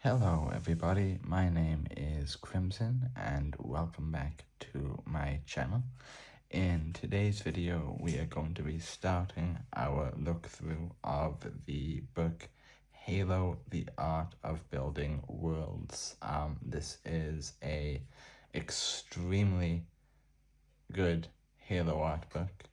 Hello everybody, my name is Crimson and welcome back to my channel. In today's video we are going to be starting our look through of the book Halo, the Art of Building Worlds. This is a extremely good Halo art book.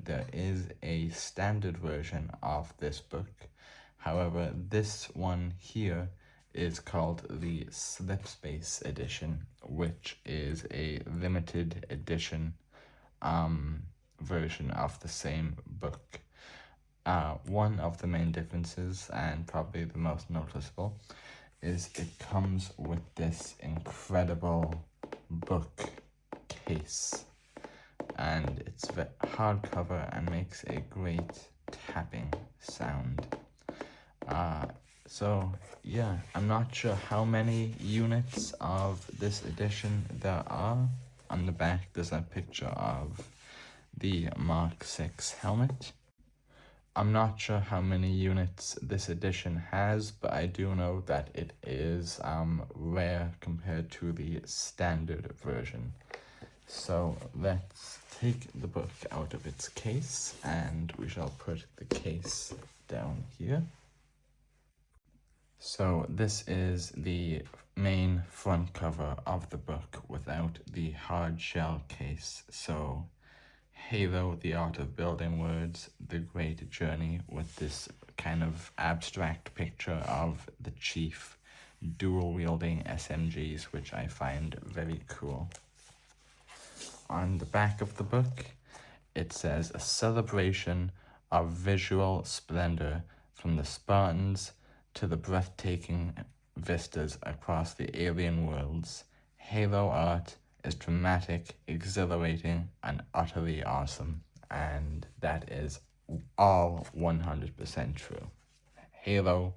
There is a standard version of this book. However, this one here is called the Slipspace edition, which is a limited edition version of the same book. One of the main differences, and probably the most noticeable, is it comes with this incredible book case, and it's hardcover and makes a great tapping sound. So yeah, I'm not sure how many units of this edition there are. On the back there's a picture of the Mark 6 helmet. I'm not sure how many units this edition has, but I do know that it is rare compared to the standard version. So let's take the book out of its case and we shall put the case down here. So this is the main front cover of the book without the hard shell case. So Halo, the Art of Building Worlds, the great journey, with this kind of abstract picture of the chief dual wielding SMGs, which I find very cool. On the back of the book, it says a celebration of visual splendor from the Spartans to the breathtaking vistas across the alien worlds. Halo art is dramatic, exhilarating, and utterly awesome. And that is all 100% true. Halo,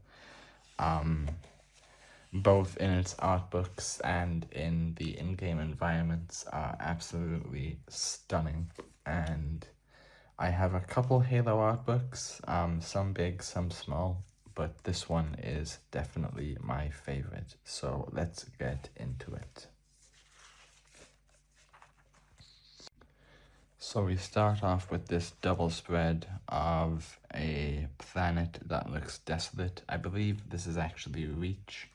both in its art books and in the in-game environments, are absolutely stunning. And I have a couple Halo art books, some big, some small, but this one is definitely my favorite. So let's get into it. So we start off with this double spread of a planet that looks desolate. I believe this is actually Reach.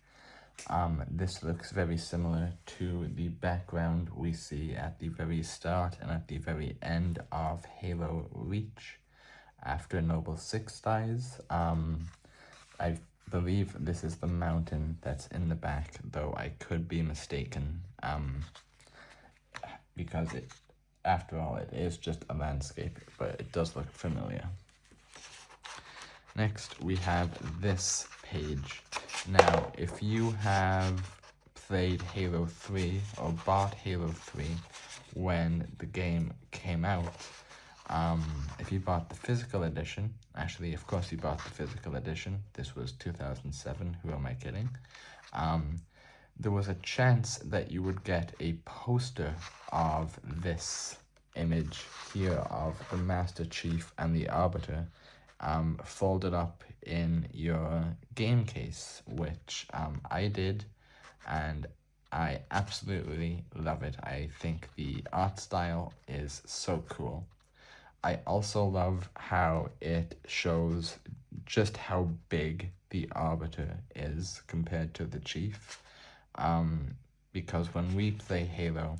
This looks very similar to the background we see at the very start and at the very end of Halo Reach after Noble 6 dies. I believe this is the mountain that's in the back, though I could be mistaken, because after all, it is just a landscape, but it does look familiar. Next, we have this page. Now, if you have played Halo 3 or bought Halo 3 when the game came out, if you bought the physical edition, actually, of course you bought the physical edition, this was 2007, who am I kidding? There was a chance that you would get a poster of this image here of the Master Chief and the Arbiter folded up in your game case, which I did, and I absolutely love it. I think the art style is so cool. I also love how it shows just how big the Arbiter is compared to the Chief. Because when we play Halo,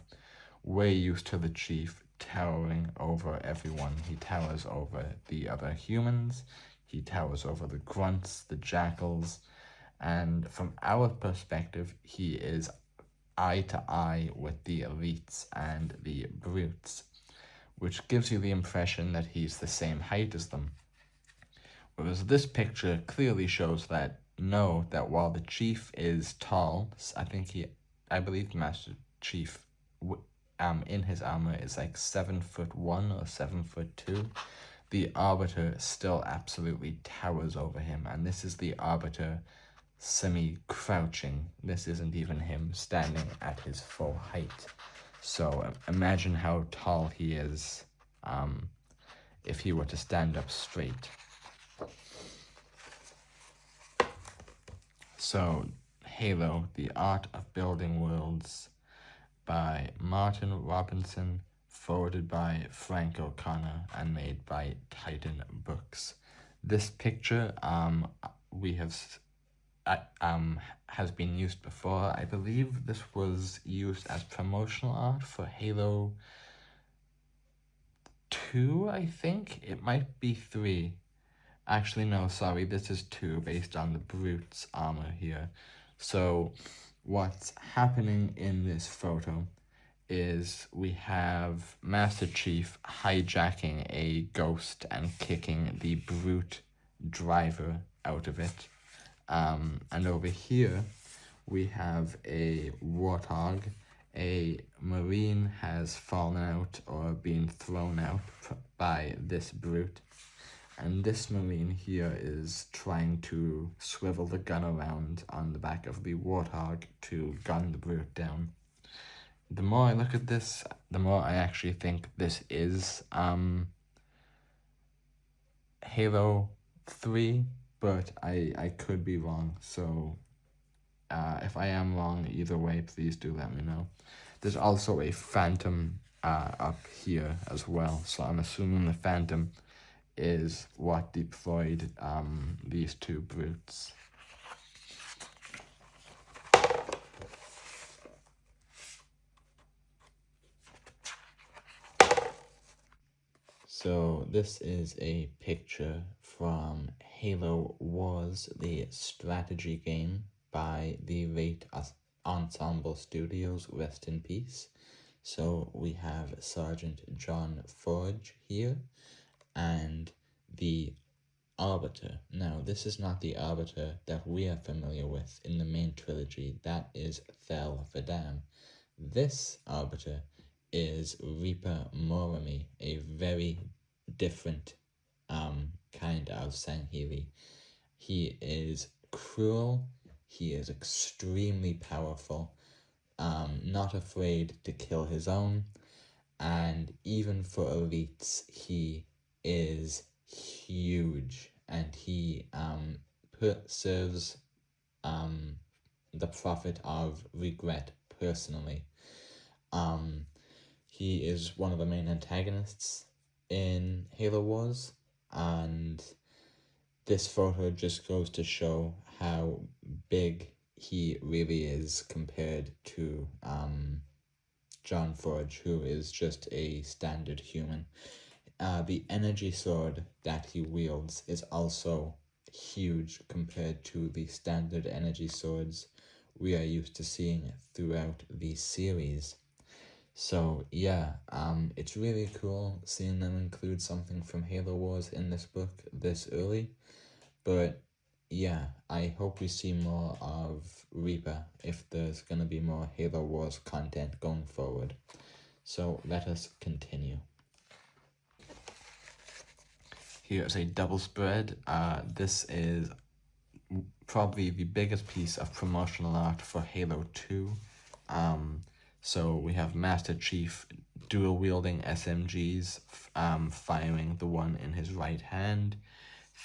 we're used to the Chief towering over everyone. He towers over the other humans, he towers over the grunts, the jackals, and from our perspective, he is eye to eye with the elites and the brutes, which gives you the impression that he's the same height as them. Whereas this picture clearly shows that no, that while the Chief is tall, I believe the Master Chief in his armor is like 7'1" or 7'2", the Arbiter still absolutely towers over him, and this is the Arbiter semi-crouching. This isn't even him standing at his full height. So imagine how tall he is if he were to stand up straight. So, Halo, The Art of Building Worlds by Martin Robinson, forwarded by Frank O'Connor, and made by Titan Books. This picture has been used before. I believe this was used as promotional art for Halo 2, I think? It might be 3. Actually, no, sorry, this is 2 based on the Brute's armor here. So what's happening in this photo is we have Master Chief hijacking a ghost and kicking the Brute driver out of it. And over here, we have a warthog. A marine has fallen out or been thrown out by this Brute. And this marine here is trying to swivel the gun around on the back of the warthog to gun the Brute down. The more I look at this, the more I actually think this is Halo 3, but I could be wrong. So if I am wrong either way, please do let me know. There's also a Phantom up here as well, so I'm assuming the Phantom is what deployed these 2 Brutes. So this is a picture from Halo Wars, the strategy game by the late Ensemble Studios, rest in peace. So we have Sergeant John Forge here, and the Arbiter. Now, this is not the Arbiter that we are familiar with in the main trilogy. That is Thel Vadam. This Arbiter is Reaper Morami, a very different kind of Sangheili. He is cruel, he is extremely powerful, not afraid to kill his own, and even for elites, he is huge, and he serves the Prophet of Regret personally. He is one of the main antagonists in Halo Wars, and this photo just goes to show how big he really is compared to John Forge, who is just a standard human. The energy sword that he wields is also huge compared to the standard energy swords we are used to seeing throughout the series. So yeah, it's really cool seeing them include something from Halo Wars in this book this early. But yeah, I hope we see more of Reaper if there's going to be more Halo Wars content going forward. So let us continue. Here's a double spread. This is probably the biggest piece of promotional art for Halo 2. So we have Master Chief dual-wielding SMGs, firing the one in his right hand.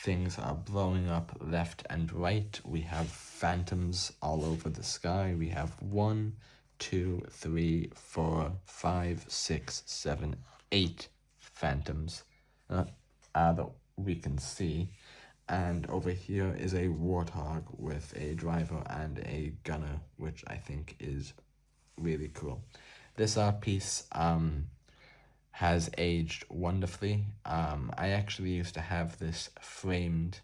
Things are blowing up left and right. We have phantoms all over the sky. We have 1, 2, 3, 4, 5, 6, 7, 8 phantoms that we can see. And over here is a warthog with a driver and a gunner, which I think is really cool. This art piece has aged wonderfully. I actually used to have this framed,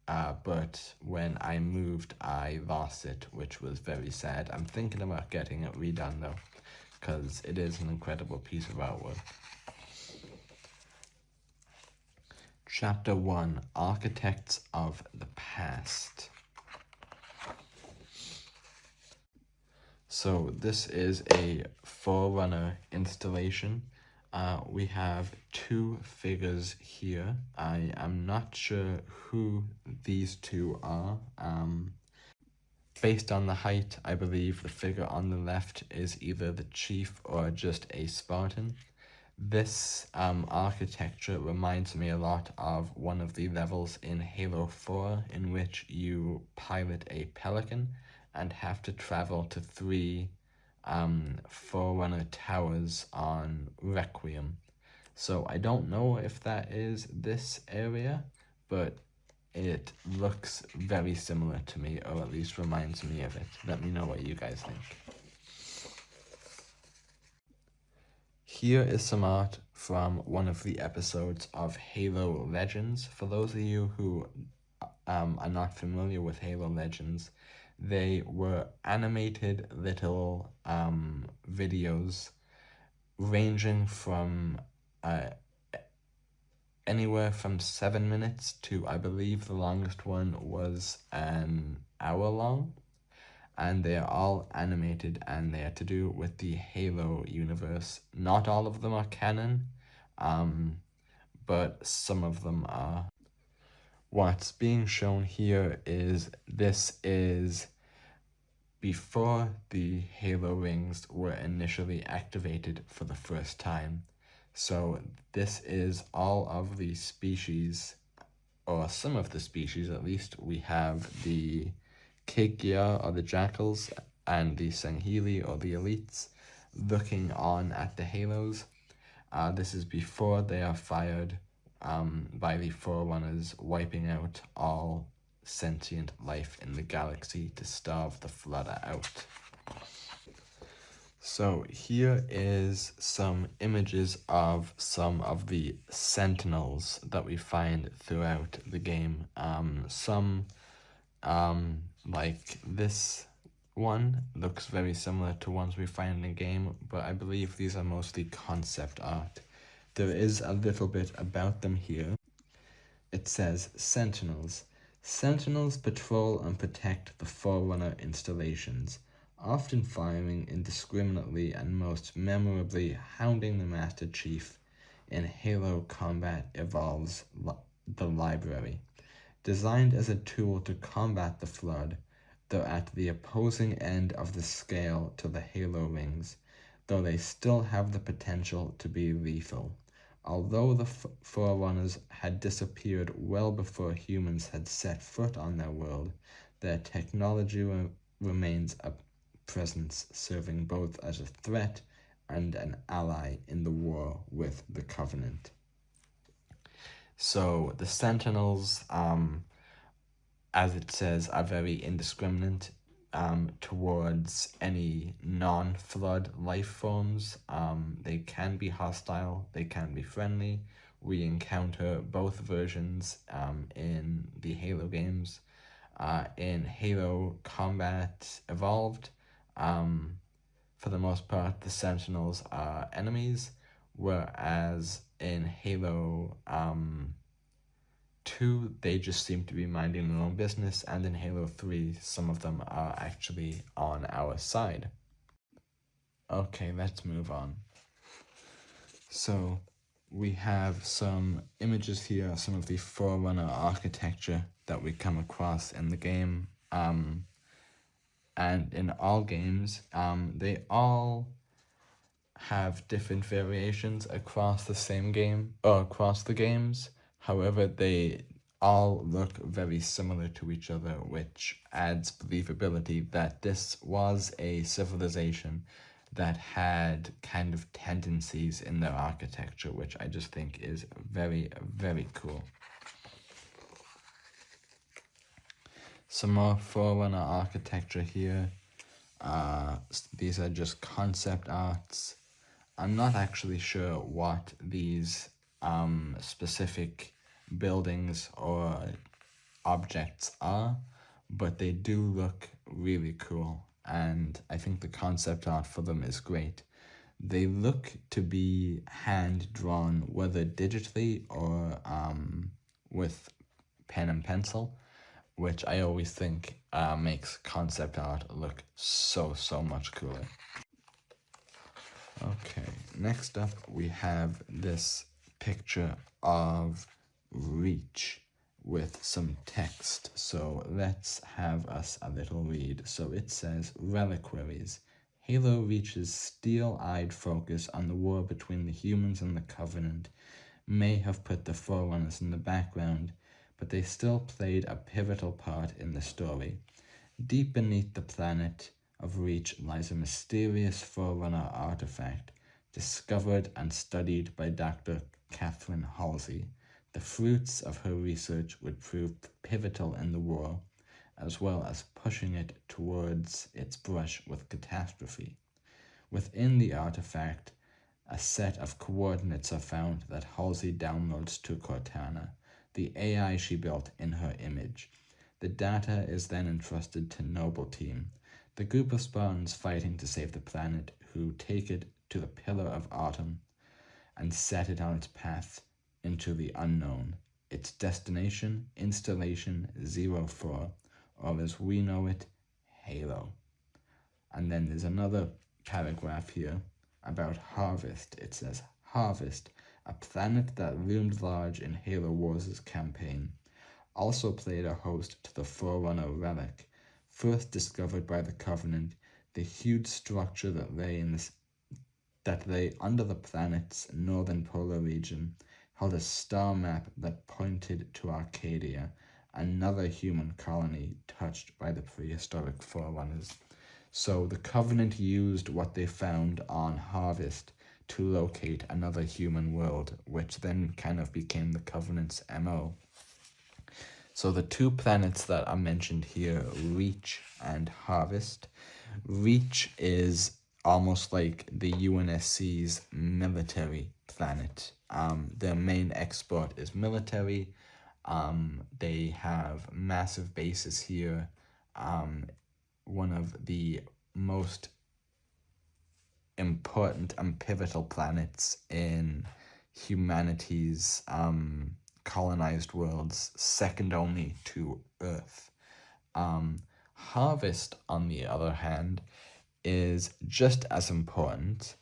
but when I moved, I lost it, which was very sad. I'm thinking about getting it redone though, because it is an incredible piece of artwork. Chapter 1, Architects of the Past. So this is a Forerunner installation. We have 2 figures here. I am not sure who these 2 are. Based on the height, I believe the figure on the left is either the chief or just a Spartan. This architecture reminds me a lot of one of the levels in Halo 4 in which you pilot a pelican and have to travel to 3 Forerunner towers on Requiem. So I don't know if that is this area, but it looks very similar to me, or at least reminds me of it. Let me know what you guys think. Here is some art from one of the episodes of Halo Legends. For those of you who are not familiar with Halo Legends, they were animated little videos ranging from anywhere from 7 minutes to, I believe the longest one was an hour long, and they are all animated and they are to do with the Halo universe. Not all of them are canon, but some of them are. What's being shown here is this is before the Halo rings were initially activated for the first time. So this is all of the species, or some of the species at least. We have the Kikya, or the Jackals, and the Sangheili, or the Elites, looking on at the Halos. This is before they are fired by the Forerunners, wiping out all sentient life in the galaxy to starve the Flood out. So here is some images of some of the sentinels that we find throughout the game. Some, like this one, looks very similar to ones we find in the game, but I believe these are mostly concept art. There is a little bit about them here. It says, Sentinels. Sentinels patrol and protect the Forerunner installations, often firing indiscriminately and most memorably hounding the Master Chief in Halo Combat Evolves the Library. Designed as a tool to combat the Flood, they're at the opposing end of the scale to the Halo rings, though they still have the potential to be lethal. Although the Forerunners had disappeared well before humans had set foot on their world, their technology remains a presence, serving both as a threat and an ally in the war with the Covenant. So the Sentinels, as it says, are very indiscriminate towards any non-Flood life forms. They can be hostile, they can be friendly. We encounter both versions in the Halo games. In Halo Combat Evolved, for the most part, the Sentinels are enemies, whereas in Halo 2, they just seem to be minding their own business, and in Halo 3, some of them are actually on our side. Okay, let's move on. So, we have some images here, some of the Forerunner architecture that we come across in the game. And in all games, they all have different variations across the same game, or across the games. However, they all look very similar to each other, which adds believability that this was a civilization that had kind of tendencies in their architecture, which I just think is very, very cool. Some more Forerunner architecture here. These are just concept arts. I'm not actually sure what these specific buildings or objects are, but they do look really cool, and I think the concept art for them is great. They look to be hand-drawn, whether digitally or with pen and pencil, which I always think makes concept art look so much cooler. Okay, next up we have this picture of Reach with some text. So let's have us a little read. So it says, Reliquaries, Halo Reach's steel-eyed focus on the war between the humans and the Covenant may have put the Forerunners in the background, but they still played a pivotal part in the story. Deep beneath the planet of Reach lies a mysterious Forerunner artifact, discovered and studied by Dr. Catherine Halsey. The fruits of her research would prove pivotal in the war, as well as pushing it towards its brush with catastrophe. Within the artifact, a set of coordinates are found that Halsey downloads to Cortana, the AI she built in her image. The data is then entrusted to Noble Team, the group of Spartans fighting to save the planet, who take it to the Pillar of Autumn and set it on its path into the unknown. Its destination, Installation 04, or as we know it, Halo. And then there's another paragraph here about Harvest. It says, Harvest, a planet that loomed large in Halo Wars' campaign, also played a host to the Forerunner relic, first discovered by the Covenant. The huge structure that lay under the planet's northern polar region held a star map that pointed to Arcadia, another human colony touched by the prehistoric Forerunners. So the Covenant used what they found on Harvest to locate another human world, which then kind of became the Covenant's MO. So the two planets that are mentioned here, Reach and Harvest. Reach is almost like the UNSC's military planet. Their main export is military. They have massive bases here. One of the most important and pivotal planets in humanity's colonized worlds, second only to Earth. Harvest, on the other hand, is just as important.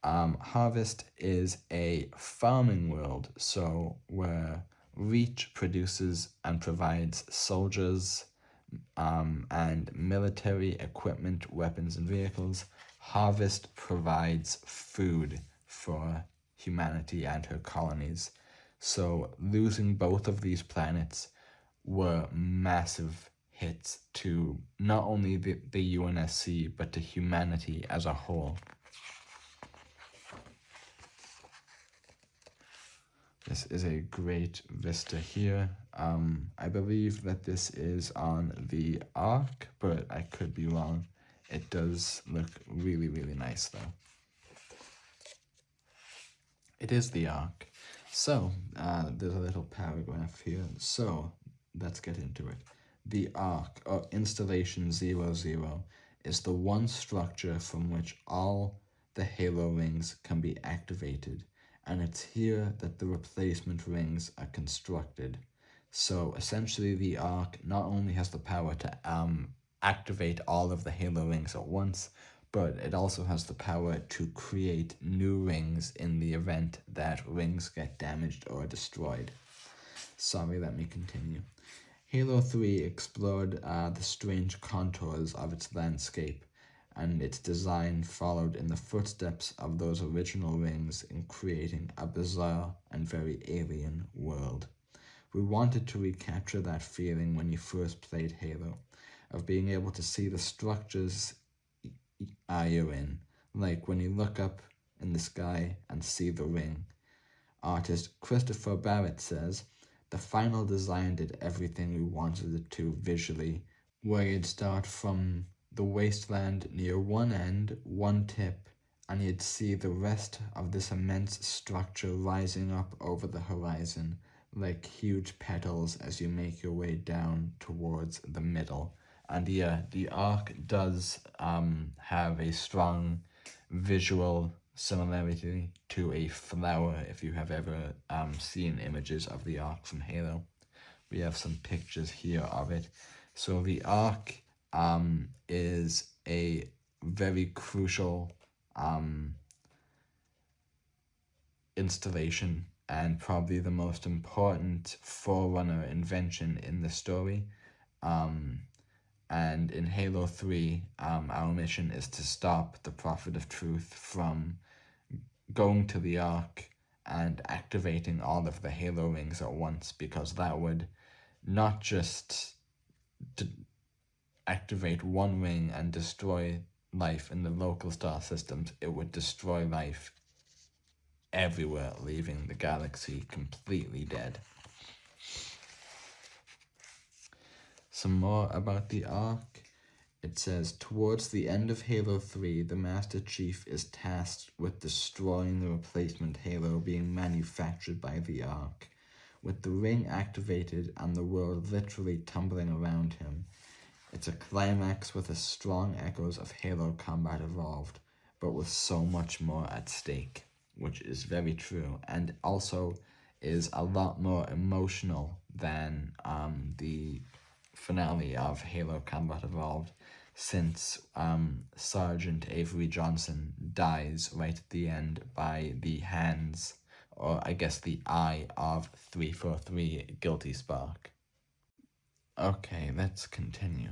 Harvest is a farming world, so where Reach produces and provides soldiers and military equipment, weapons, and vehicles, Harvest provides food for humanity and her colonies. So losing both of these planets were massive hits to not only the UNSC, but to humanity as a whole. This is a great vista here. I believe that this is on the Ark, but I could be wrong. It does look really, really nice though. It is the Ark. So, there's a little paragraph here. So, let's get into it. The Ark, or Installation 00, is the one structure from which all the Halo rings can be activated, and it's here that the replacement rings are constructed. So essentially the Ark not only has the power to activate all of the Halo rings at once, but it also has the power to create new rings in the event that rings get damaged or destroyed. Sorry, let me continue. Halo 3 explored the strange contours of its landscape, and its design followed in the footsteps of those original rings in creating a bizarre and very alien world. We wanted to recapture that feeling when you first played Halo, of being able to see the structures you're in, like when you look up in the sky and see the ring. Artist Christopher Barrett says, the final design did everything we wanted it to visually, where you'd start from the wasteland near one end, one tip, and you'd see the rest of this immense structure rising up over the horizon, like huge petals as you make your way down towards the middle. And yeah, the Ark does have a strong visual similarity to a flower, if you have ever seen images of the Ark from Halo. We have some pictures here of it. So the Ark is a very crucial installation and probably the most important Forerunner invention in the story. And in Halo 3, our mission is to stop the Prophet of Truth from going to the Ark and activating all of the Halo rings at once, because that would not just activate one ring and destroy life in the local star systems, it would destroy life everywhere, leaving the galaxy completely dead. Some more about the Ark. It says, towards the end of Halo 3, the Master Chief is tasked with destroying the replacement Halo being manufactured by the Ark. With the ring activated and the world literally tumbling around him, it's a climax with a strong echoes of Halo Combat Evolved, but with so much more at stake, which is very true, and also is a lot more emotional than the finale of Halo Combat Evolved, since Sergeant Avery Johnson dies right at the end by the hands, or I guess the eye, of 343 Guilty Spark. Okay, let's continue.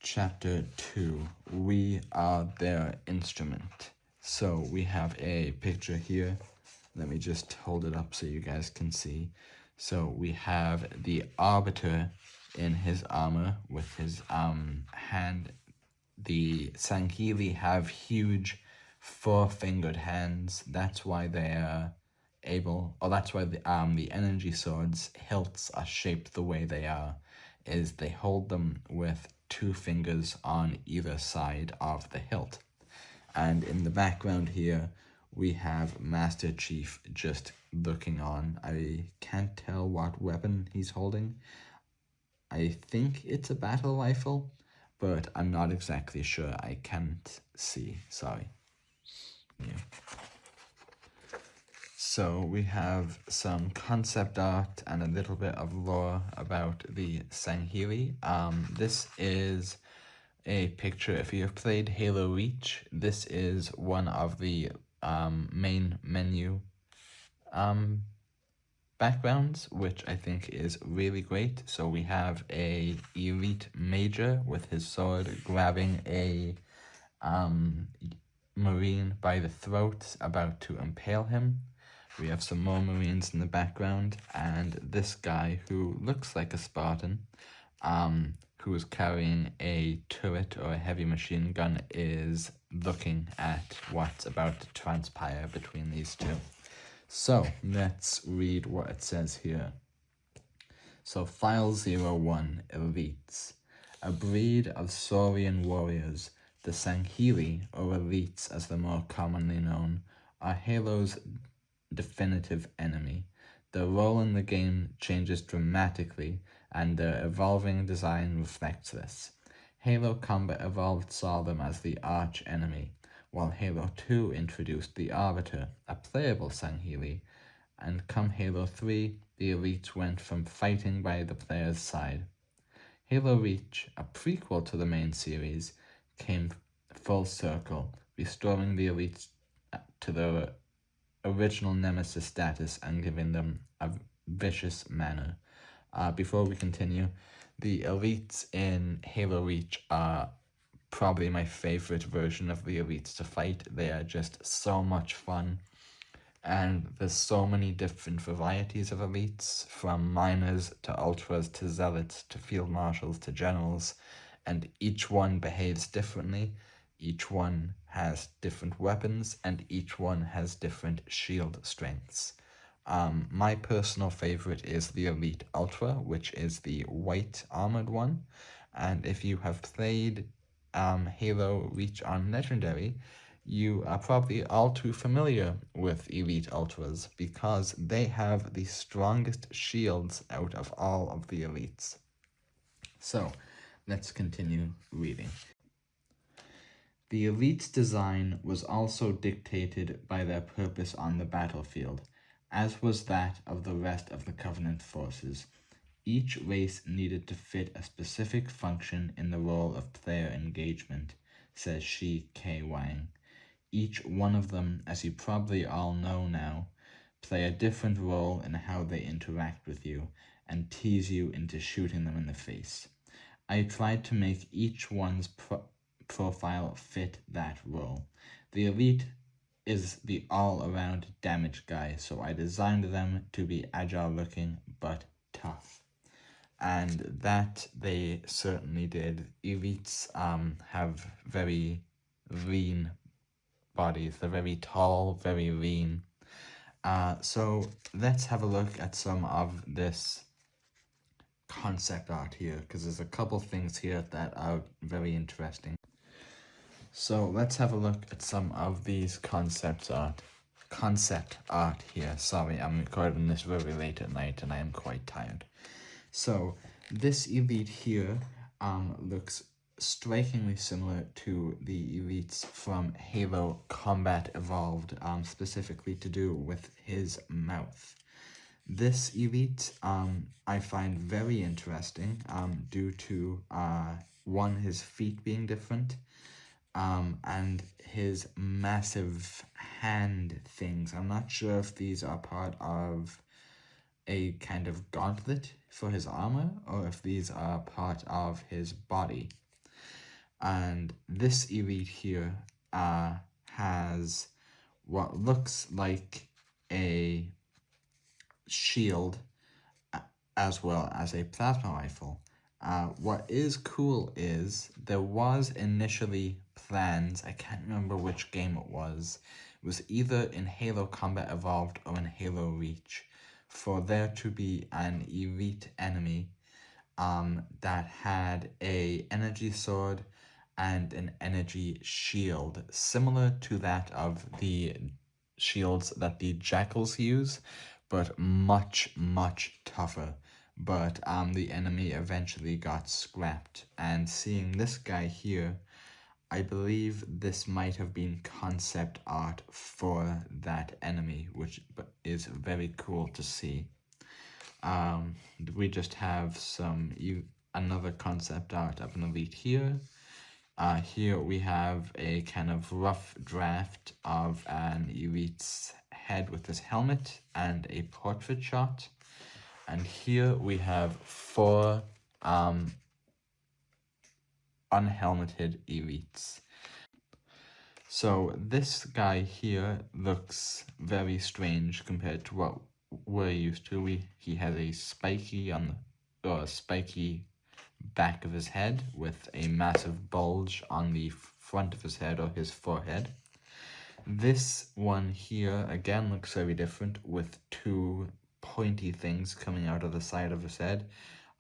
Chapter 2, We Are Their Instrument. So we have a picture here. Let me just hold it up so you guys can see. So we have the Arbiter in his armor with his hand. The Sangheili have huge four-fingered hands. That's why they are able, or that's why the energy swords hilts are shaped the way they are, is they hold them with 2 fingers on either side of the hilt. And in the background here, we have Master Chief just looking on. I can't tell what weapon he's holding. I think it's a battle rifle, but I'm not exactly sure. I can't see, sorry. Yeah. So we have some concept art and a little bit of lore about the Sangheili. This is a picture. If you have played Halo Reach, this is one of the main menu backgrounds, which I think is really great. So we have a elite major with his sword grabbing a Marine by the throat, about to impale him. We have some more Marines in the background, and this guy who looks like a Spartan, who is carrying a turret or a heavy machine gun, is looking at what's about to transpire between these two. So let's read what it says here. So File 01, Elites. A breed of Saurian warriors, the Sangheili, or Elites as they're more commonly known, are Halo's definitive enemy. Their role in the game changes dramatically, and their evolving design reflects this. Halo Combat Evolved saw them as the arch enemy, while Halo 2 introduced the Arbiter, a playable Sangheili, and come Halo 3, the Elites went from fighting by the player's side. Halo Reach, a prequel to the main series, came full circle, restoring the Elites to their original Nemesis status and giving them a vicious manner. Before we continue, the Elites in Halo Reach are probably my favorite version of the Elites to fight. They are just so much fun, and there's so many different varieties of Elites, from miners to ultras to zealots to field marshals to generals, and each one behaves differently. Each one has different weapons, and each one has different shield strengths. My personal favorite is the Elite Ultra, which is the white armored one. And if you have played Halo Reach on Legendary, you are probably all too familiar with Elite Ultras, because they have the strongest shields out of all of the Elites. So, let's continue reading. The Elite's design was also dictated by their purpose on the battlefield, as was that of the rest of the Covenant forces. Each race needed to fit a specific function in the role of player engagement, says Shi K. Wang. Each one of them, as you probably all know now, play a different role in how they interact with you and tease you into shooting them in the face. I tried to make each one's profile fit that role. The elite is the all-around damage guy, so I designed them to be agile looking but tough. And that they certainly did. Elites have very lean bodies. They're very tall, very lean. So let's have a look at some of this concept art here, because there's a couple things here that are very interesting. So let's have a look at some of these concept art here. Sorry, I'm recording this very late at night and I am quite tired. So this elite here looks strikingly similar to the elites from Halo Combat Evolved, specifically to do with his mouth. This elite I find very interesting due to one, his feet being different, and his massive hand things. I'm not sure if these are part of a kind of gauntlet for his armor or if these are part of his body. And this elite here has what looks like a shield as well as a plasma rifle. What is cool is there was initially plans, I can't remember which game it was either in Halo Combat Evolved or in Halo Reach, for there to be an elite enemy that had a energy sword and an energy shield, similar to that of the shields that the Jackals use, but much, much tougher. But the enemy eventually got scrapped. And seeing this guy here, I believe this might have been concept art for that enemy, which is very cool to see. We just have another concept art of an elite here. Here we have a kind of rough draft of an elite's head with his helmet and a portrait shot. And here we have 4 unhelmeted elites. So this guy here looks very strange compared to what we're used to. He has a spiky back of his head with a massive bulge on the front of his head or his forehead. This one here again looks very different with 2 pointy things coming out of the side of his head.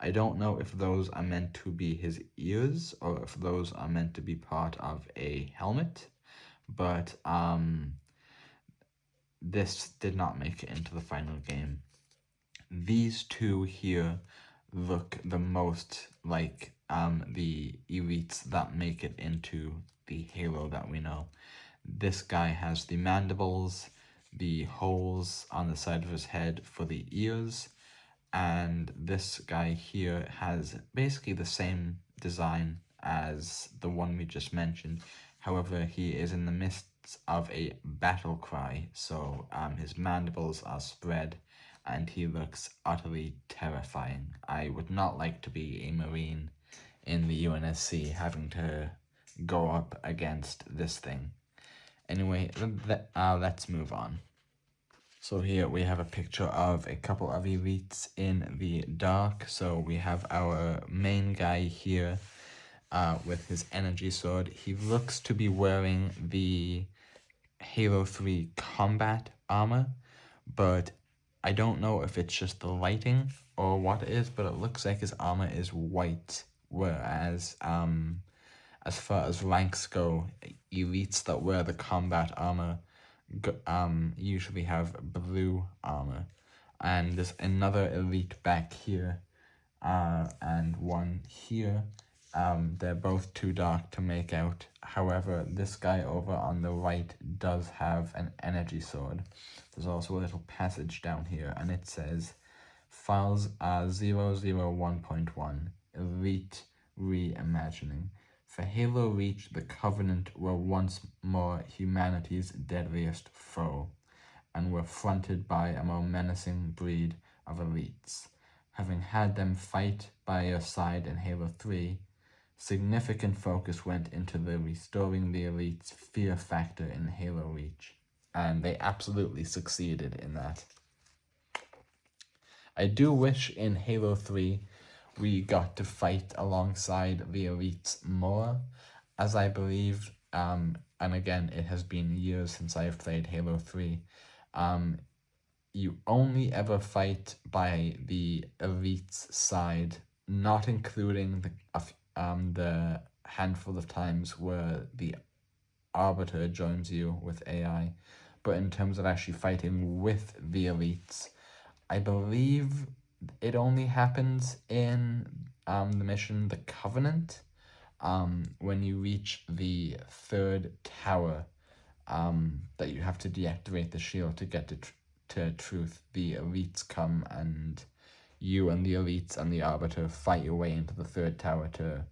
I don't know if those are meant to be his ears or if those are meant to be part of a helmet, but this did not make it into the final game. These 2 here look the most like the elites that make it into the Halo that we know. This guy has the mandibles, the holes on the side of his head for the ears, and this guy here has basically the same design as the one we just mentioned. However, he is in the midst of a battle cry, so his mandibles are spread and he looks utterly terrifying. I would not like to be a Marine in the UNSC having to go up against this thing. Anyway, let's move on. So here we have a picture of a couple of elites in the dark. So we have our main guy here with his energy sword. He looks to be wearing the Halo 3 combat armor, but I don't know if it's just the lighting or what it is, but it looks like his armor is white, whereas as far as ranks go, elites that wear the combat armor usually have blue armor. And there's another elite back here and one here. They're both too dark to make out. However, this guy over on the right does have an energy sword. There's also a little passage down here, and it says, Files 001.1, Elite Reimagining. For Halo Reach, the Covenant were once more humanity's deadliest foe, and were fronted by a more menacing breed of elites. having had them fight by your side in Halo 3, significant focus went into the restoring the elite's fear factor in Halo Reach, and they absolutely succeeded in that. I do wish in Halo 3 we got to fight alongside the elites more, as I believe, and again, it has been years since I've played Halo 3, you only ever fight by the elite's side, not including the handful of times where the Arbiter joins you with AI, but in terms of actually fighting with the elites, I believe it only happens in the mission The Covenant, when you reach the third tower, that you have to deactivate the shield to get to Truth. The elites come and you and the elites and the Arbiter fight your way into the third tower to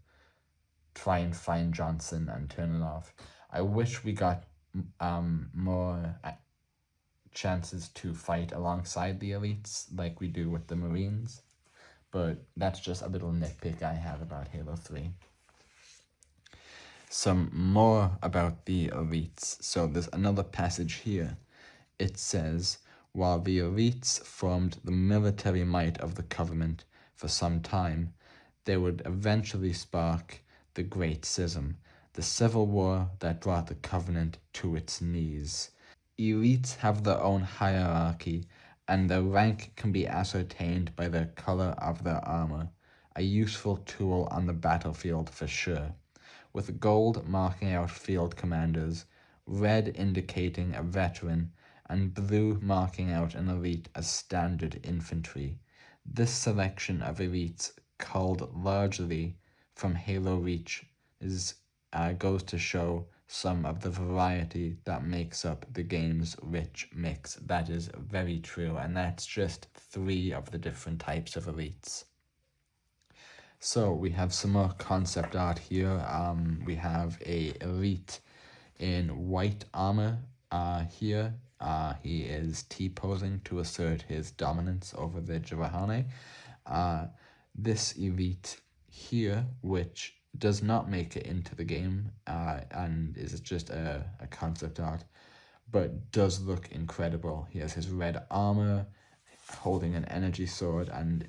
try and find Johnson and turn it off. I wish we got more chances to fight alongside the elites like we do with the Marines, but that's just a little nitpick I have about Halo 3. Some more about the elites. So there's another passage here. It says, while the elites formed the military might of the Covenant for some time, they would eventually spark the Great Schism, the civil war that brought the Covenant to its knees. Elites have their own hierarchy, and their rank can be ascertained by the color of their armor, a useful tool on the battlefield for sure, with gold marking out field commanders, red indicating a veteran, and blue marking out an elite as standard infantry. This selection of elites, culled largely from Halo Reach, goes to show some of the variety that makes up the game's rich mix. That is very true, and that's just 3 of the different types of elites. So we have some more concept art here. We have a elite in white armor here. He is T-posing to assert his dominance over the Jirahane. This elite here, which does not make it into the game and is just a concept art, but does look incredible. He has his red armor, holding an energy sword, and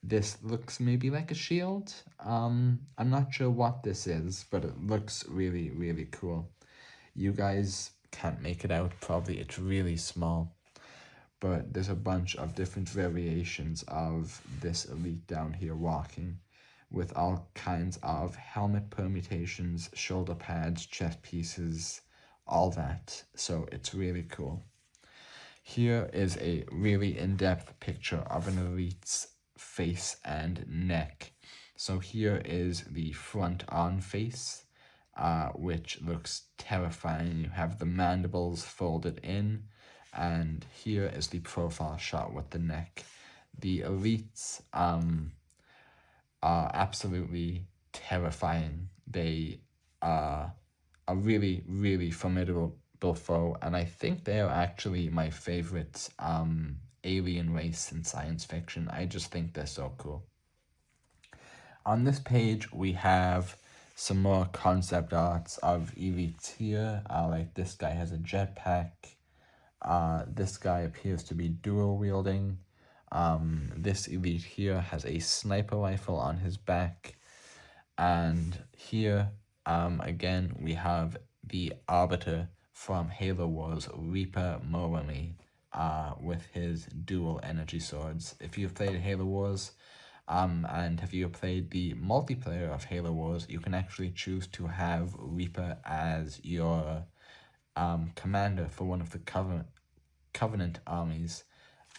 this looks maybe like a shield. I'm not sure what this is, but it looks really, really cool. You guys can't make it out, probably. It's really small, but there's a bunch of different variations of this elite down here walking, with all kinds of helmet permutations, shoulder pads, chest pieces, all that. So it's really cool. Here is a really in-depth picture of an elite's face and neck. So here is the front-on face, which looks terrifying. You have the mandibles folded in, and here is the profile shot with the neck. The elites are absolutely terrifying. They are a really, really formidable foe, and I think they are actually my favorite alien race in science fiction. I just think they're so cool. On this page, we have some more concept arts of elites here. Like this guy has a jetpack. This guy appears to be dual wielding. This elite here has a sniper rifle on his back. And here, again, we have the Arbiter from Halo Wars, Reaper Moroni, with his dual energy swords. If you've played Halo Wars, and have you played the multiplayer of Halo Wars, you can actually choose to have Reaper as your commander for one of the Covenant armies,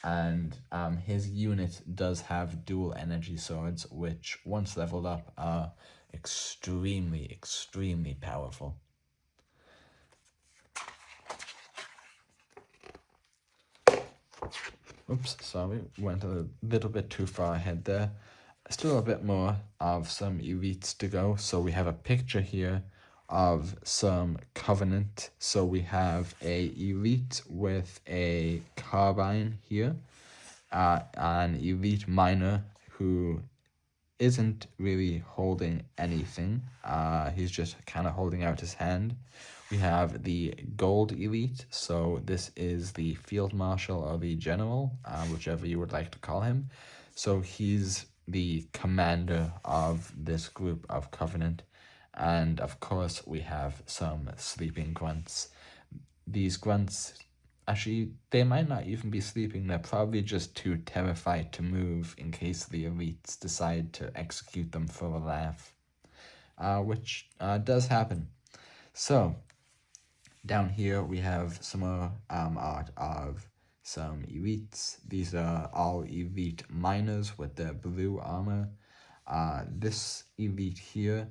and his unit does have dual energy swords, which once leveled up are extremely, extremely powerful. Oops, sorry, went a little bit too far ahead there. Still a bit more of some elites to go. So we have a picture here of some Covenant. So we have a elite with a carbine here, an elite miner who isn't really holding anything. He's just kind of holding out his hand. We have the gold elite, so this is the field marshal or the general, whichever you would like to call him. So he's the commander of this group of Covenant. And of course, we have some sleeping grunts. These grunts, actually, they might not even be sleeping. They're probably just too terrified to move in case the elites decide to execute them for a laugh, which does happen. So, down here we have some more art of some elites. These are all elite miners with their blue armor. This elite here,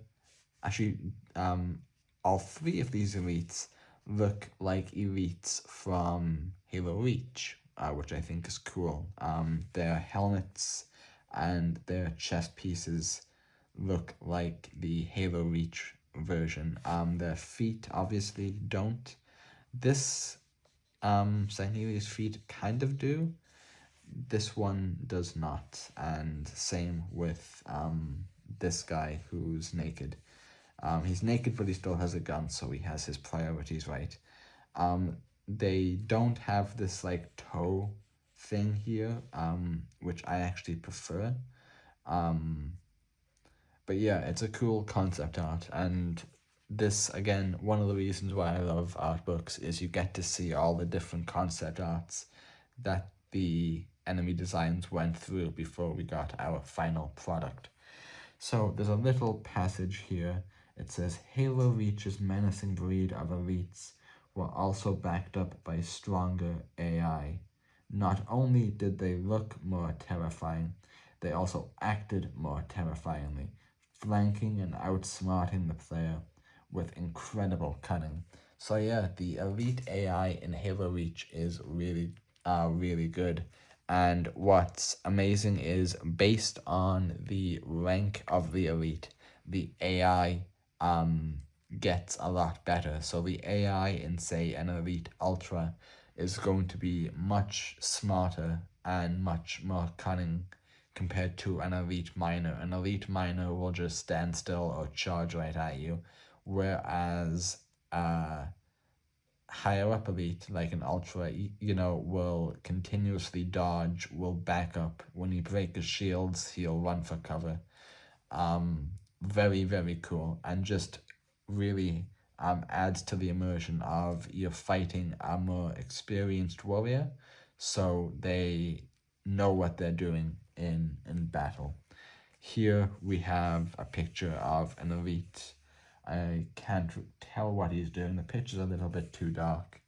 actually, all three of these elites look like elites from Halo Reach, which I think is cool. Their helmets and their chest pieces look like the Halo Reach version. Their feet obviously don't. This Sahneli's feet kind of do. This one does not, and same with this guy who's naked. He's naked, but he still has a gun, so he has his priorities right. They don't have this like toe thing here, which I actually prefer. But yeah, it's a cool concept art, and this, again, one of the reasons why I love art books is you get to see all the different concept arts that the enemy designs went through before we got our final product. So there's a little passage here. It says, Halo Reach's menacing breed of elites were also backed up by stronger AI. Not only did they look more terrifying, they also acted more terrifyingly, flanking and outsmarting the player with incredible cunning. So yeah, the elite AI in Halo Reach is really good. And what's amazing is, based on the rank of the elite, the AI gets a lot better. So the AI in, say, an Elite Ultra is going to be much smarter and much more cunning compared to an Elite Miner. An Elite Miner will just stand still or charge right at you, whereas higher up elite, like an Ultra, will continuously dodge, will back up. When you break his shields, he'll run for cover. Very, very cool, and just really adds to the immersion of you're fighting a more experienced warrior, so they know what they're doing in battle. Here we have a picture of an elite. I can't tell what he's doing. The picture's a little bit too dark.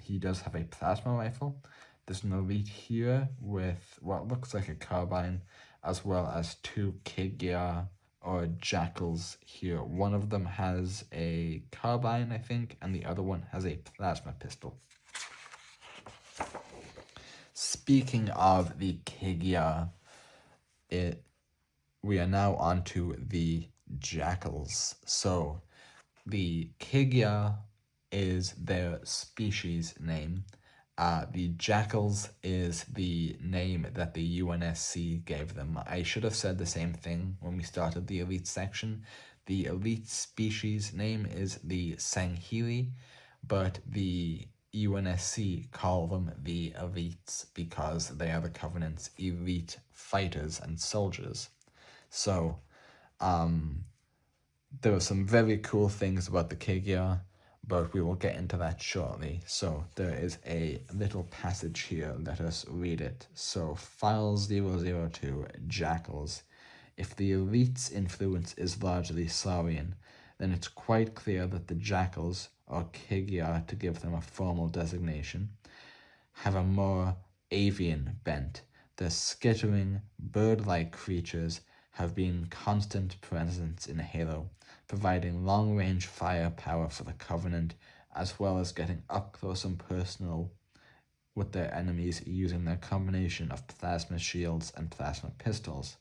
He does have a plasma rifle. There's an elite here with what looks like a carbine, as well as two Kigya or jackals here. One of them has a carbine, I think, and the other one has a plasma pistol. Speaking of the Kigya, we are now on to the jackals. So the Kigya is their species name. The jackals is the name that the UNSC gave them. I should have said the same thing when we started the elite section. The elite species name is the Sanghili, but the UNSC call them the elites because they are the Covenant's elite fighters and soldiers. So, there are some very cool things about the Kigya, but we will get into that shortly. So there is a little passage here. Let us read it. So file 002, Jackals. If the elite's influence is largely Saurian, then it's quite clear that the Jackals, or Kigya to give them a formal designation, have a more avian bent. Their skittering, bird-like creatures have been constant presence in Halo, providing long-range firepower for the Covenant, as well as getting up close and personal with their enemies using their combination of plasma shields and plasma pistols.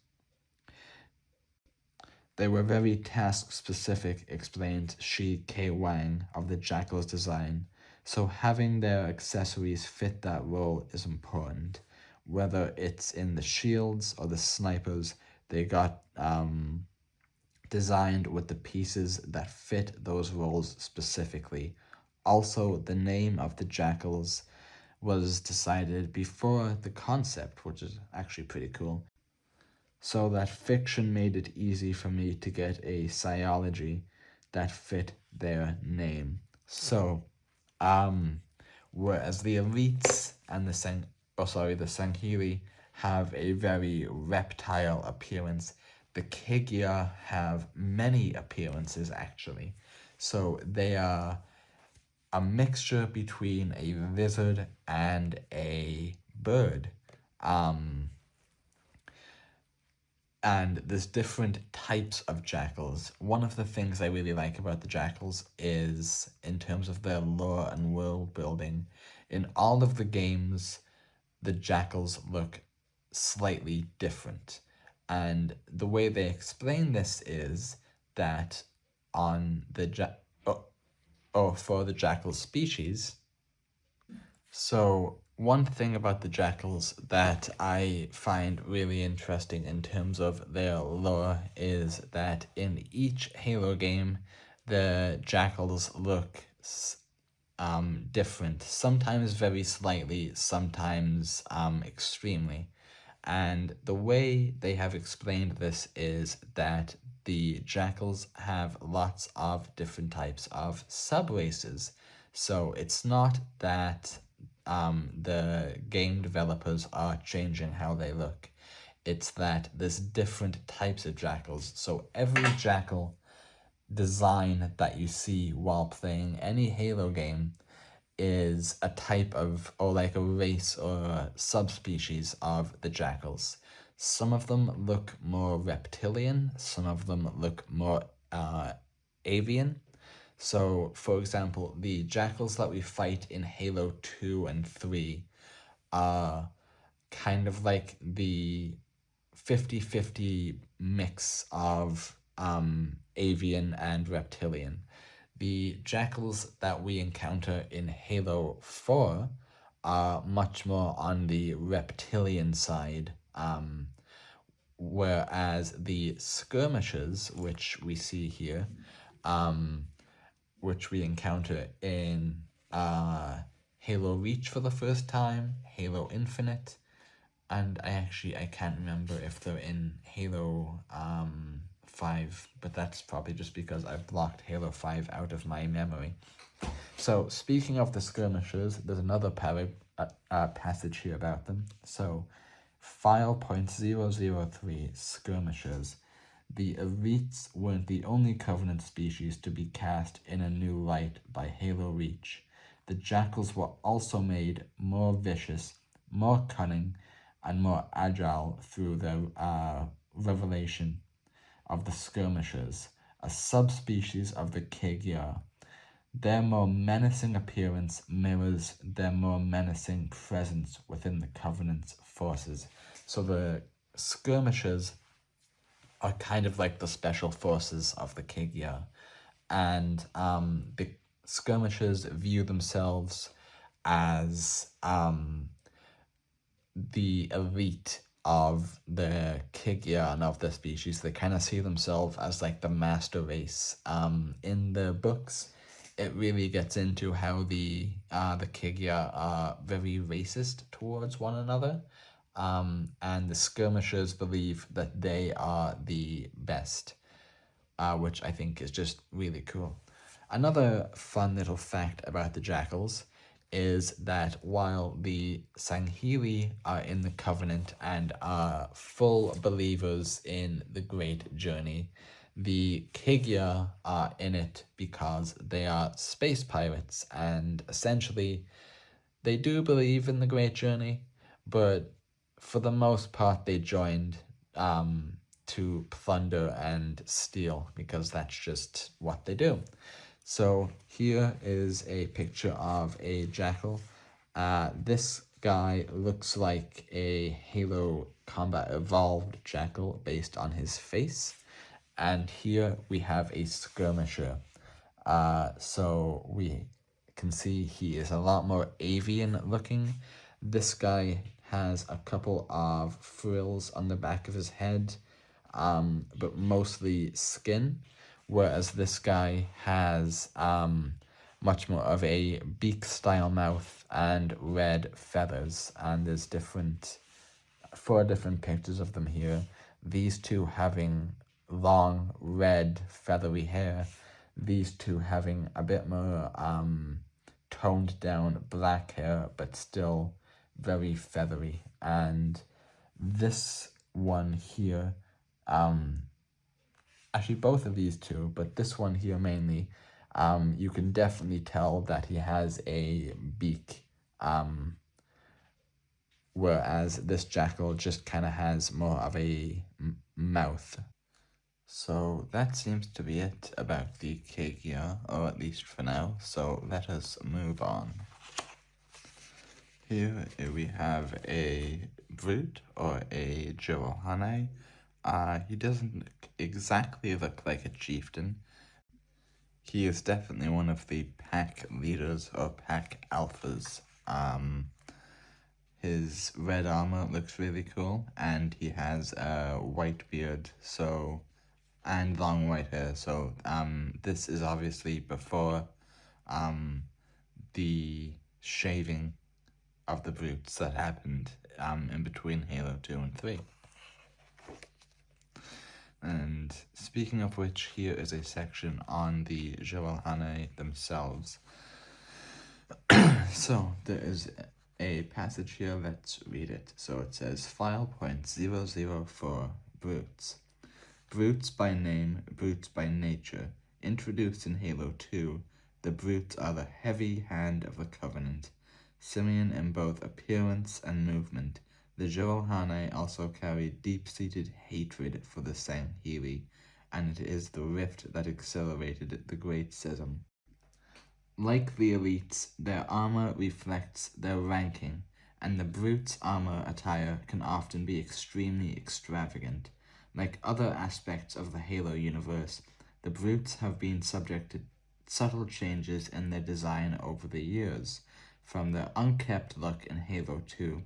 They were very task-specific, explained Shi K. Wang of the Jackal's design, so having their accessories fit that role is important. whether it's in the shields or the snipers, they got designed with the pieces that fit those roles specifically. Also, the name of the jackals was decided before the concept, which is actually pretty cool. So that fiction made it easy for me to get a psychology that fit their name. So, whereas the elites and the Sanghiri have a very reptile appearance, the Kigya have many appearances actually. So they are a mixture between a lizard and a bird. And there's different types of jackals. One of the things I really like about the jackals is in terms of their lore and world building. In all of the games, the jackals look slightly different. And the way they explain this is that on the for the jackal species. So one thing about the jackals that I find really interesting in terms of their lore is that in each Halo game, the jackals look different, sometimes very slightly, sometimes extremely. And the way they have explained this is that the jackals have lots of different types of sub-races. So it's not that the game developers are changing how they look. It's that there's different types of jackals. So every jackal design that you see while playing any Halo game is a type of, or like a race or a subspecies of the jackals. Some of them look more reptilian, some of them look more avian. So, for example, the jackals that we fight in Halo 2 and 3 are kind of like the 50-50 mix of avian and reptilian. The jackals that we encounter in Halo 4 are much more on the reptilian side, whereas the skirmishers, which we see here, which we encounter in Halo Reach for the first time, Halo Infinite, and I can't remember if they're in Halo 5, but that's probably just because I've blocked Halo 5 out of my memory. So, speaking of the skirmishers, there's another passage here about them. So, file .003 skirmishers. The elites weren't the only Covenant species to be cast in a new light by Halo Reach. The jackals were also made more vicious, more cunning, and more agile through the revelation of the skirmishers, a subspecies of the Kigya. Their more menacing appearance mirrors their more menacing presence within the Covenant's forces. So the skirmishers are kind of like the special forces of the Kigya, and the skirmishers view themselves as the elite of the Kigya and of the species. They kind of see themselves as like the master race. In the books, it really gets into how the Kigya are very racist towards one another. And the skirmishers believe that they are the best, which I think is just really cool. Another fun little fact about the jackals is that while the Sanghiri are in the Covenant and are full believers in the Great Journey, the Kigya are in it because they are space pirates, and essentially they do believe in the Great Journey, but for the most part they joined to plunder and steal because that's just what they do. So here is a picture of a jackal. This guy looks like a Halo Combat Evolved jackal based on his face. And here we have a skirmisher. So we can see he is a lot more avian looking. This guy has a couple of frills on the back of his head, but mostly skin, whereas this guy has much more of a beak-style mouth and red feathers, and there's 4 different pictures of them here. These two having long, red, feathery hair, these two having a bit more toned down black hair, but still very feathery. And this one here, actually both of these two, but this one here mainly, you can definitely tell that he has a beak, whereas this jackal just kind of has more of a mouth. So that seems to be it about the Kegia, or at least for now, so let us move on. Here we have a brute, or a Jirohane. He doesn't exactly look like a chieftain. He is definitely one of the pack leaders, or pack alphas. His red armor looks really cool, and he has a white beard, and long white hair, so this is obviously before the shaving of the brutes that happened in between Halo 2 and 3. And speaking of which, here is a section on the Jirohane themselves. So there is a passage here, let's read it. So it says, file point 004, brutes. Brutes by name, brutes by nature. Introduced in Halo 2, the brutes are the heavy hand of the Covenant. Simian in both appearance and movement, the Jirohane also carry deep-seated hatred for the Sangheili, and it is the rift that accelerated the Great Schism. Like the elites, their armor reflects their ranking, and the brutes' armor attire can often be extremely extravagant. Like other aspects of the Halo universe, the brutes have been subject to subtle changes in their design over the years, from their unkempt look in Halo 2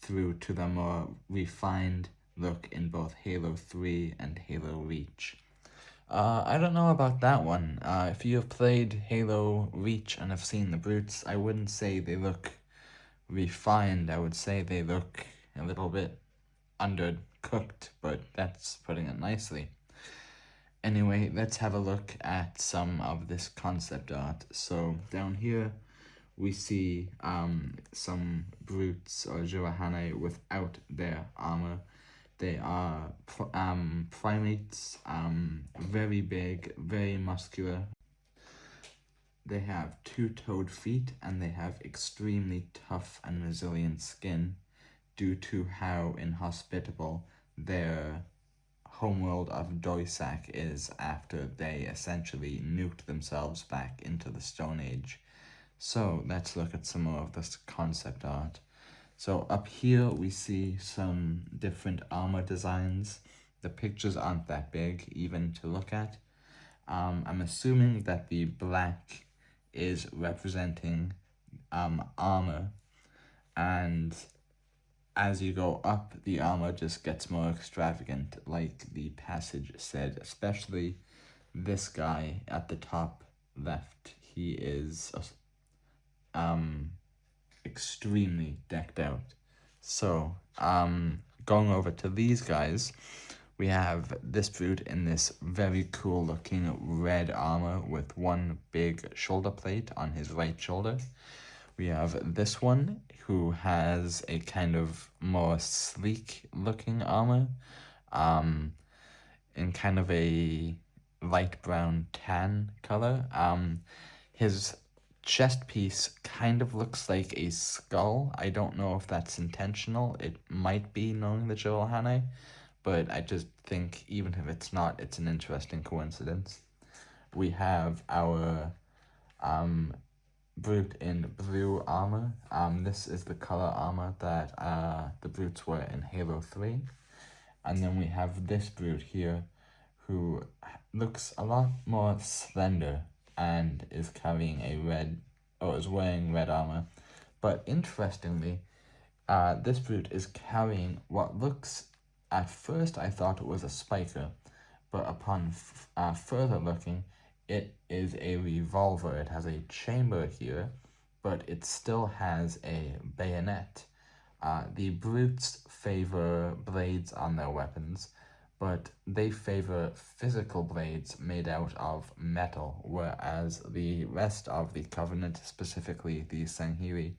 through to the more refined look in both Halo 3 and Halo Reach. I don't know about that one. If you have played Halo Reach and have seen the brutes, I wouldn't say they look refined. I would say they look a little bit undercooked, but that's putting it nicely. Anyway, let's have a look at some of this concept art. So down here, we see some brutes or Jirohane without their armor. They are primates, very big, very muscular. They have 2-toed feet, and they have extremely tough and resilient skin due to how inhospitable their homeworld of Doisak is after they essentially nuked themselves back into the Stone Age. So let's look at some more of this concept art. So up here we see some different armor designs. The pictures aren't that big even to look at. I'm assuming that the black is representing armor, and as you go up, the armor just gets more extravagant, like the passage said, especially this guy at the top left. He is extremely decked out. So, going over to these guys, we have this brute in this very cool looking red armor with one big shoulder plate on his right shoulder. We have this one who has a kind of more sleek looking armor, in kind of a light brown tan color. His chest piece kind of looks like a skull. I don't know if that's intentional. It might be, knowing the Jirohane, but I just think even if it's not, it's an interesting coincidence. We have our brute in blue armor. This is the color armor that the brutes were in Halo 3. And then we have this brute here who looks a lot more slender and is carrying is wearing red armor. But interestingly, This brute is carrying what looks, at first I thought it was a spiker, but upon further looking, it is a revolver. It has a chamber here, but it still has a bayonet. The brutes favor blades on their weapons, but they favor physical blades made out of metal, whereas the rest of the Covenant, specifically the Sangheili,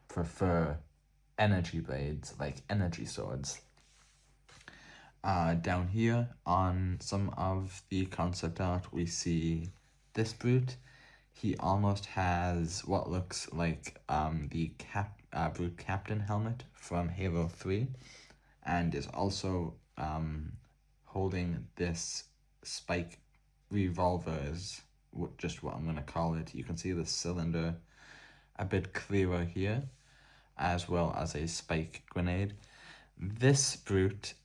prefer energy blades, like energy swords. Down here on some of the concept art, we see this brute. He almost has what looks like the brute captain helmet from Halo 3, and is also holding this spike revolver, is just what I'm going to call it. You can see the cylinder a bit clearer here, as well as a spike grenade. This brute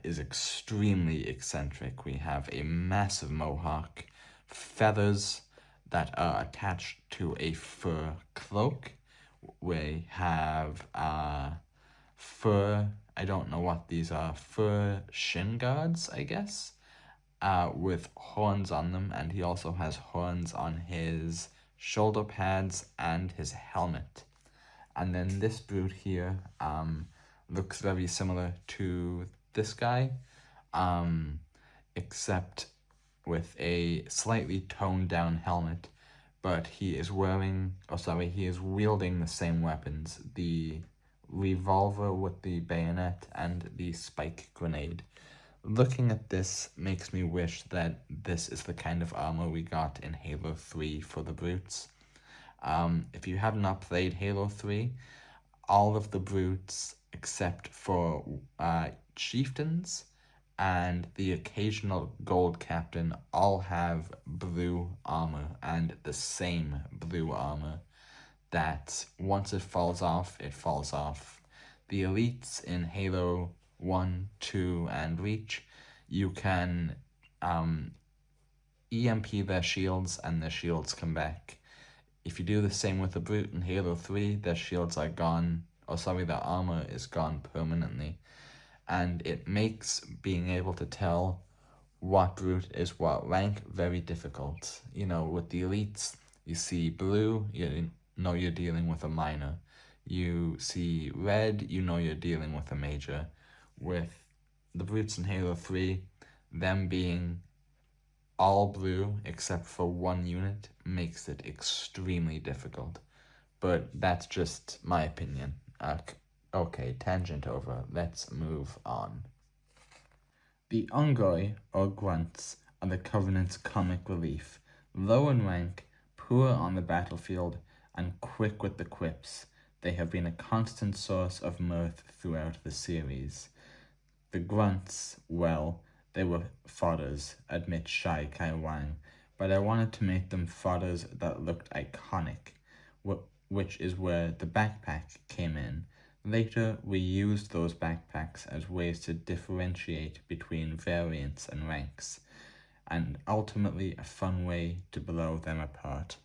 is extremely eccentric. We have a massive mohawk, feathers that are attached to a fur cloak. We have fur, I don't know what these are, fur shin guards, I guess, with horns on them, and he also has horns on his shoulder pads and his helmet. And then this brute here looks very similar to this guy, except with a slightly toned down helmet, but he is wielding the same weapons, the revolver with the bayonet and the spike grenade. Looking at this makes me wish that this is the kind of armor we got in Halo 3 for the brutes. If you have not played Halo 3, all of the brutes, except for chieftains and the occasional gold captain, all have blue armor, and the same blue armor, that once it falls off, it falls off. The elites in Halo 1, 2, and Reach, you can EMP their shields and their shields come back. If you do the same with the brute in Halo 3, their shields are gone, their armor is gone permanently. And it makes being able to tell what brute is what rank very difficult. You know, with the elites, you see blue, you know you're dealing with a minor. You see red, you know you're dealing with a major. With the brutes in Halo 3, them being all blue except for one unit makes it extremely difficult. But that's just my opinion. Okay, tangent over. Let's move on. The Ungoi, or Grunts, are the Covenant's comic relief. Low in rank, poor on the battlefield, and quick with the quips, they have been a constant source of mirth throughout the series. The Grunts, well, they were fodders, admits Shai Kai Wang, but I wanted to make them fodders that looked iconic, which is where the backpack came in. Later, we used those backpacks as ways to differentiate between variants and ranks, and ultimately a fun way to blow them apart,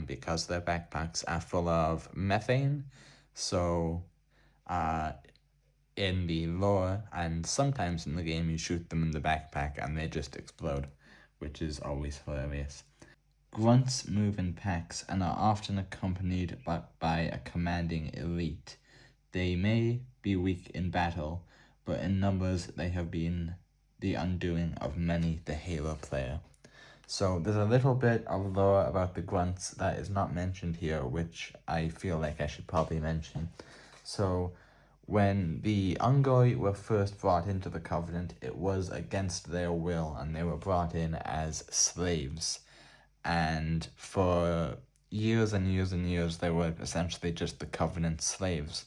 because their backpacks are full of methane, so in the lore, and sometimes in the game, you shoot them in the backpack and they just explode, which is always hilarious. Grunts move in packs and are often accompanied by a commanding elite. They may be weak in battle, but in numbers they have been the undoing of many the Halo player. So there's a little bit of lore about the Grunts that is not mentioned here, which I feel like I should probably mention. So when the Ungoi were first brought into the Covenant, it was against their will, and they were brought in as slaves. And for years and years and years, they were essentially just the Covenant slaves.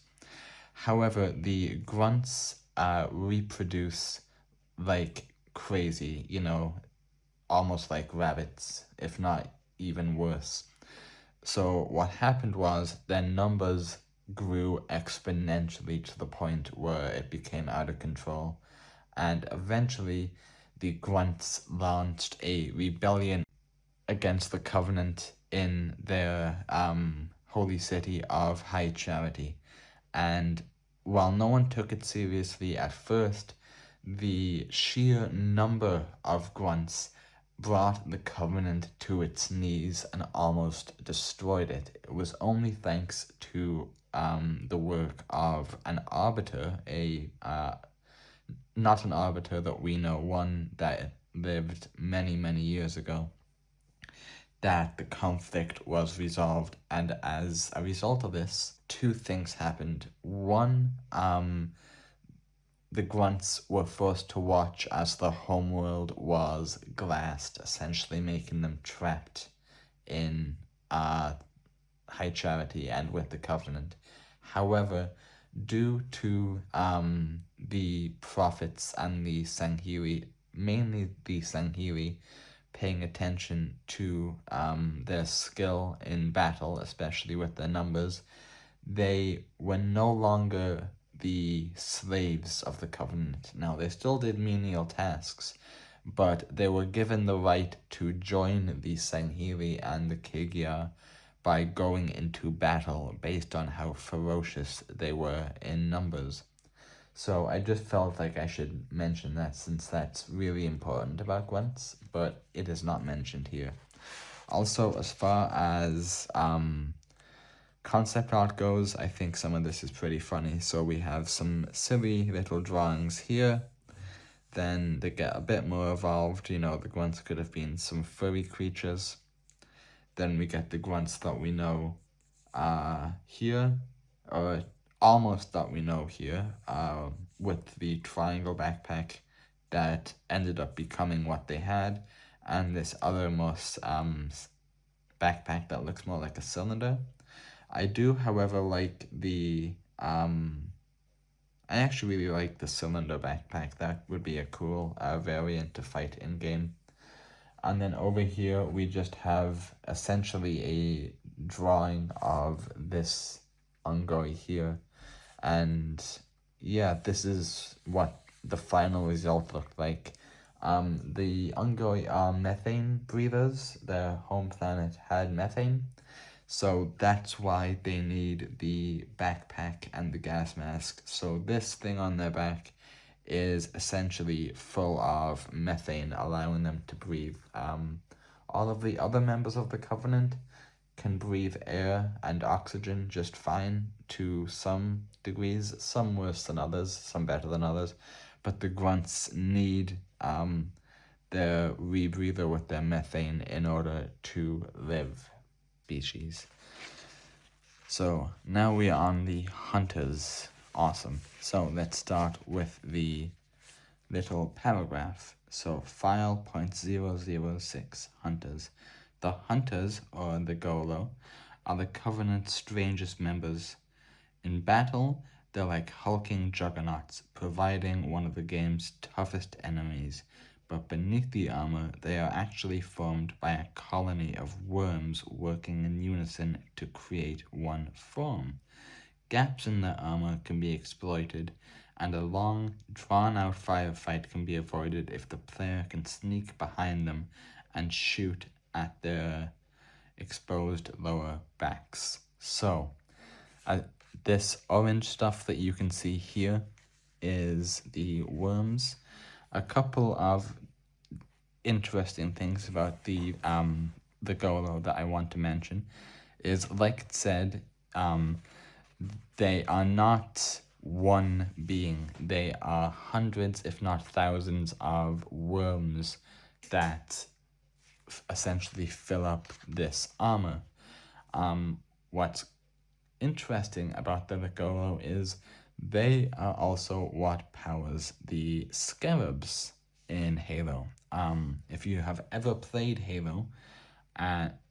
However, the Grunts reproduce like crazy, you know, almost like rabbits, if not even worse. So what happened was their numbers grew exponentially to the point where it became out of control. And eventually, the Grunts launched a rebellion against the Covenant in their holy city of High Charity. And while no one took it seriously at first, the sheer number of grunts brought the Covenant to its knees and almost destroyed it. It was only thanks to the work of an arbiter, not an arbiter that we know, one that lived many, many years ago, that the conflict was resolved. And as a result of this, two things happened. One, the grunts were forced to watch as the homeworld was glassed, essentially making them trapped in High Charity and with the Covenant. However, due to the prophets and the Sangheili, mainly the Sangheili, paying attention to their skill in battle, especially with their numbers, they were no longer the slaves of the Covenant. Now, they still did menial tasks, but they were given the right to join the Sangheili and the Kegyar by going into battle based on how ferocious they were in numbers. So I just felt like I should mention that, since that's really important about grunts, but it is not mentioned here. Also, as far as concept art goes, I think some of this is pretty funny. So we have some silly little drawings here. Then they get a bit more evolved. You know, the grunts could have been some furry creatures. Then we get the grunts that we know here, or almost that we know here, with the triangle backpack that ended up becoming what they had, and this other backpack that looks more like a cylinder. I do, however, like I actually really like the cylinder backpack. That would be a cool variant to fight in-game. And then over here, we just have essentially a drawing of this Ungoi here. And yeah, this is what the final result looked like. The Ungoi are methane breathers. Their home planet had methane. So that's why they need the backpack and the gas mask. So this thing on their back is essentially full of methane, allowing them to breathe. All of the other members of the Covenant can breathe air and oxygen just fine to some degrees, some worse than others, some better than others, but the grunts need their rebreather with their methane in order to live. Species. So now we are on the hunters. Awesome. So let's start with the little paragraph. So file 0.006 hunters. The hunters, or the Golo, are the Covenant's strangest members. In battle, they're like hulking juggernauts, providing one of the game's toughest enemies. But beneath the armor, they are actually formed by a colony of worms working in unison to create one form. Gaps in their armor can be exploited, and a long, drawn-out firefight can be avoided if the player can sneak behind them and shoot at their exposed lower backs. So, this orange stuff that you can see here is the worms. A couple of interesting things about the Golo that I want to mention is, like it said, they are not one being. They are hundreds, if not thousands, of worms that essentially fill up this armor. What's interesting about the Golo is they are also what powers the scarabs in Halo. If you have ever played Halo,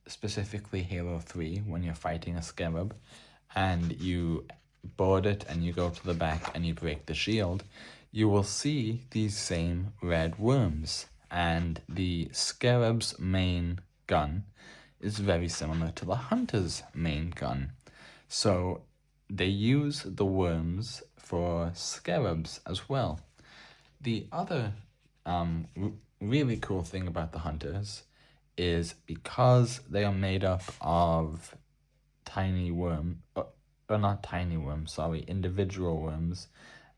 specifically Halo 3, when you're fighting a scarab, and you board it and you go to the back and you break the shield, you will see these same red worms. And the scarab's main gun is very similar to the hunter's main gun. So they use the worms for scarabs as well. The other really cool thing about the hunters is because they are made up of tiny or not tiny worms, sorry, individual worms,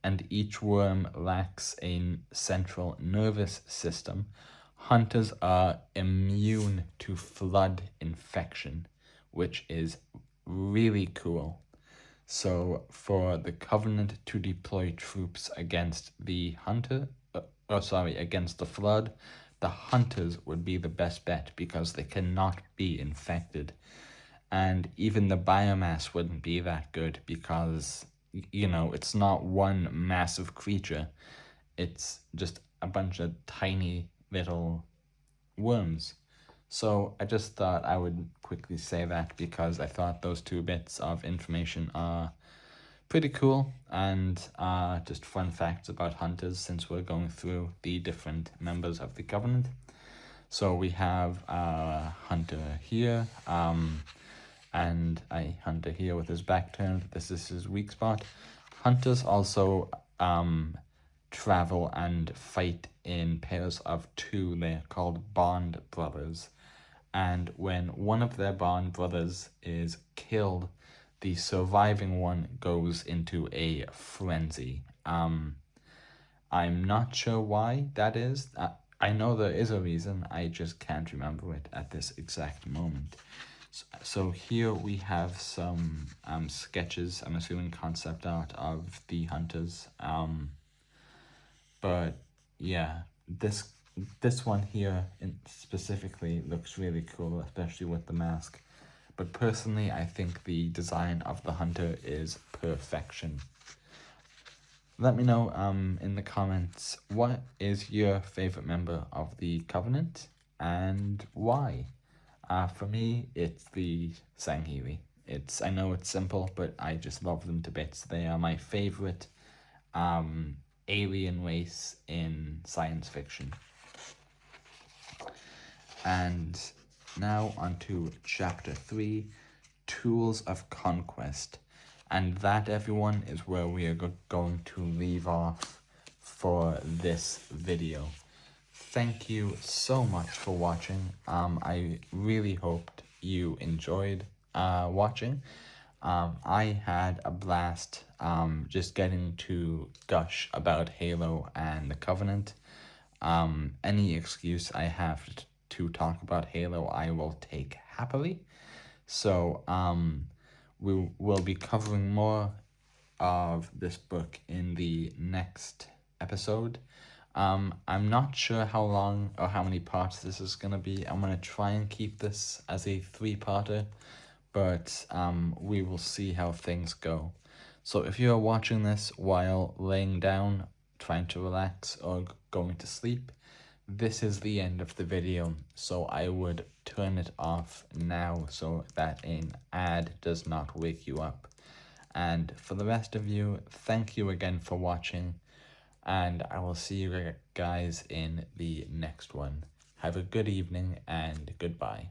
and each worm lacks a central nervous system, hunters are immune to flood infection, which is really cool. So for the Covenant to deploy troops against the against the flood, the hunters would be the best bet because they cannot be infected. And even the biomass wouldn't be that good because, it's not one massive creature. It's just a bunch of tiny little worms. So I just thought I would quickly say that because I thought those two bits of information are pretty cool and just fun facts about hunters since we're going through the different members of the Covenant. So we have a hunter here, and a hunter here with his back turned. This is his weak spot. Hunters also travel and fight in pairs of two. They're called bond brothers. And when one of their bond brothers is killed, the surviving one goes into a frenzy. I'm not sure why that is. I know there is a reason, I just can't remember it at this exact moment. So here we have some sketches, I'm assuming concept art of the hunters. But yeah, this one here specifically looks really cool, especially with the mask. But personally, I think the design of the hunter is perfection. Let me know in the comments, what is your favorite member of the Covenant and why? For me, it's the Sangheili. I know it's simple, but I just love them to bits. They are my favorite alien race in science fiction. And now onto chapter 3, Tools of Conquest. And that, everyone, is where we are going to leave off for this video. Thank you so much for watching. I really hoped you enjoyed watching. I had a blast just getting to gush about Halo and the Covenant. Any excuse I have to talk about Halo, I will take happily. So we will be covering more of this book in the next episode. I'm not sure how long or how many parts this is going to be. I'm going to try and keep this as a 3-parter, but we will see how things go. So if you are watching this while laying down, trying to relax, or going to sleep, this is the end of the video, so I would turn it off now so that an ad does not wake you up. And for the rest of you, thank you again for watching, and I will see you guys in the next one. Have a good evening and goodbye.